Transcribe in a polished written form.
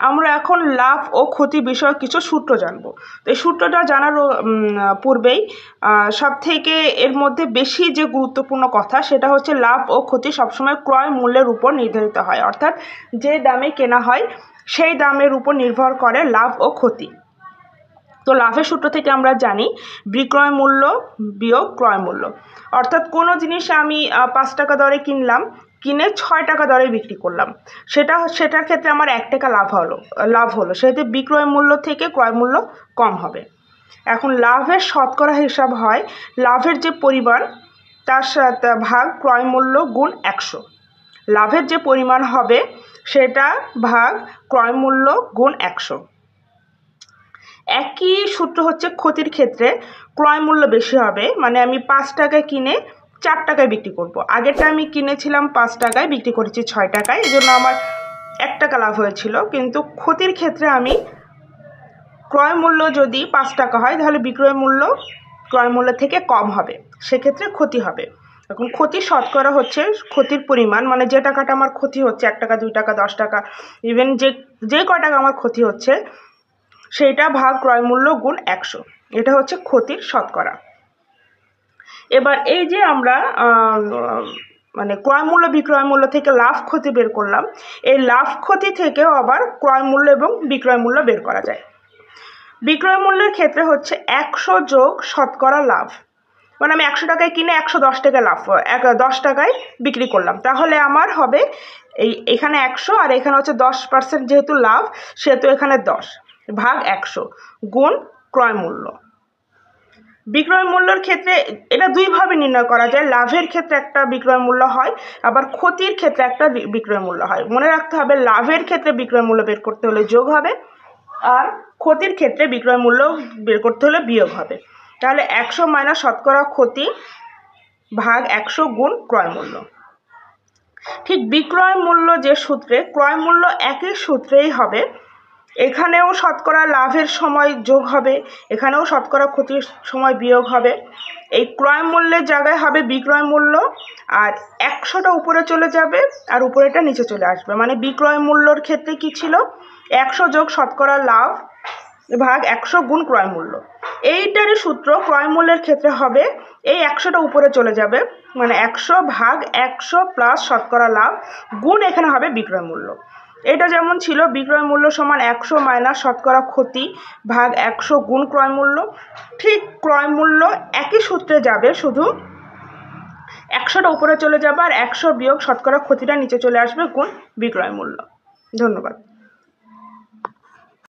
আমরা এখন লাভ ও ক্ষতি বিষয়ক কিছু সূত্র জানব। তো এই সূত্রটা জানার পূর্বেই সবথেকে এর মধ্যে বেশি যে গুরুত্বপূর্ণ কথা সেটা হচ্ছে লাভ ও ক্ষতি সবসময় ক্রয় মূল্যের উপর নির্ধারিত হয়, অর্থাৎ যে দামে কেনা হয় সেই দামের উপর নির্ভর করে লাভ ও ক্ষতি। তো লাভের সূত্র থেকে আমরা জানি বিক্রয় মূল্য বিয়োগ ক্রয় মূল্য, অর্থাৎ কোনো জিনিস আমি 5 টাকা দরে কিনলাম, কিনে 6 টাকা দরে বিক্রি করলাম, সেটার ক্ষেত্রে আমার 1 টাকা লাভ হলো, সেহেতু বিক্রয় মূল্য থেকে ক্রয় মূল্য কম হবে। এখন লাভের শতকরা হিসাব হয় লাভের যে পরিমাণ তার সাথে ভাগ ক্রয় মূল্য গুণ 100। লাভের যে পরিমাণ হবে সেটা ভাগ ক্রয় মূল্য গুণ 100। একই সূত্র হচ্ছে ক্ষতির ক্ষেত্রে ক্রয় মূল্য বেশি হবে, মানে আমি 5 টাকায় কিনে 4 টাকায় বিক্রি করব। আগেরটা আমি কিনেছিলাম 5 টাকায়, বিক্রি করেছি 6 টাকায়, এই জন্য আমার 1 টাকা লাভ হয়েছিল। কিন্তু ক্ষতির ক্ষেত্রে আমি ক্রয় মূল্য যদি 5 টাকা হয় তাহলে বিক্রয় মূল্য ক্রয় মূল্য থেকে কম হবে, সেক্ষেত্রে ক্ষতি হবে। এখন ক্ষতির শতকরা হচ্ছে ক্ষতির পরিমাণ, মানে যে টাকাটা আমার ক্ষতি হচ্ছে 1 টাকা 2 টাকা 10 টাকা, ইভেন যে কয় টাকা আমার ক্ষতি হচ্ছে সেইটা ভাগ ক্রয় মূল্য গুণ 100, এটা হচ্ছে ক্ষতির শতকরা। এবার এই যে আমরা মানে ক্রয় মূল্য বিক্রয় মূল্য থেকে লাভ ক্ষতি বের করলাম, এই লাভ ক্ষতি থেকেও আবার ক্রয় মূল্য এবং বিক্রয় মূল্য বের করা যায়। বিক্রয় মূল্যের ক্ষেত্রে হচ্ছে 100 যোগ শতকরা লাভ, মানে আমি 100 টাকায় কিনে 110 টাকা লাভ 10 টাকায় বিক্রি করলাম, তাহলে আমার হবে এখানে 100 আর এখানে হচ্ছে 10% যেহেতু লাভ সেহেতু এখানে 10 ভাগ 100 গুণ ক্রয় মূল্য। বিক্রয় মূল্যের ক্ষেত্রে এটা দুইভাবে নির্ণয় করা যায়, লাভের ক্ষেত্রে একটা বিক্রয় মূল্য হয়, আবার ক্ষতির ক্ষেত্রে একটা বিক্রয় মূল্য হয়। মনে রাখতে হবে লাভের ক্ষেত্রে বিক্রয় মূল্য বের করতে হলে যোগ হবে, আর ক্ষতির ক্ষেত্রে বিক্রয় মূল্য বের করতে হলে বিয়োগ হবে। তাহলে 100 মাইনাস শতকরা ক্ষতি ভাগ 100 গুণ ক্রয় মূল্য। ঠিক বিক্রয় মূল্য যে সূত্রে ক্রয় মূল্য একই সূত্রেই হবে, এখানেও শতকরা লাভের সময় যোগ হবে, এখানেও শতকরা ক্ষতির সময় বিয়োগ হবে। এই ক্রয় মূল্যের জায়গায় হবে বিক্রয় মূল্য, আর 100টা উপরে চলে যাবে আর উপরেটা নিচে চলে আসবে, মানে বিক্রয় মূল্যর ক্ষেত্রে কি ছিল 100 যোগ শতকরা লাভ ভাগ 100 গুণ ক্রয় মূল্য। এইটারই সূত্র ক্রয় মূল্যের ক্ষেত্রে হবে এই 100টা উপরে চলে যাবে, মানে 100 ভাগ 100 প্লাস শতকরা লাভ গুণ এখানে হবে বিক্রয় মূল্য। এটা যেমন ছিল বিক্রয় মূল্য সমান 100 মাইনাস শতকরা ক্ষতি ভাগ 100 গুণ ক্রয় মূল্য, ঠিক ক্রয় মূল্য একই সূত্রে যাবে, শুধু 100টা উপরে চলে যাবে আর 100 বিয়োগ শতকরা ক্ষতিটা নিচে চলে আসবে গুণ বিক্রয় মূল্য। ধন্যবাদ।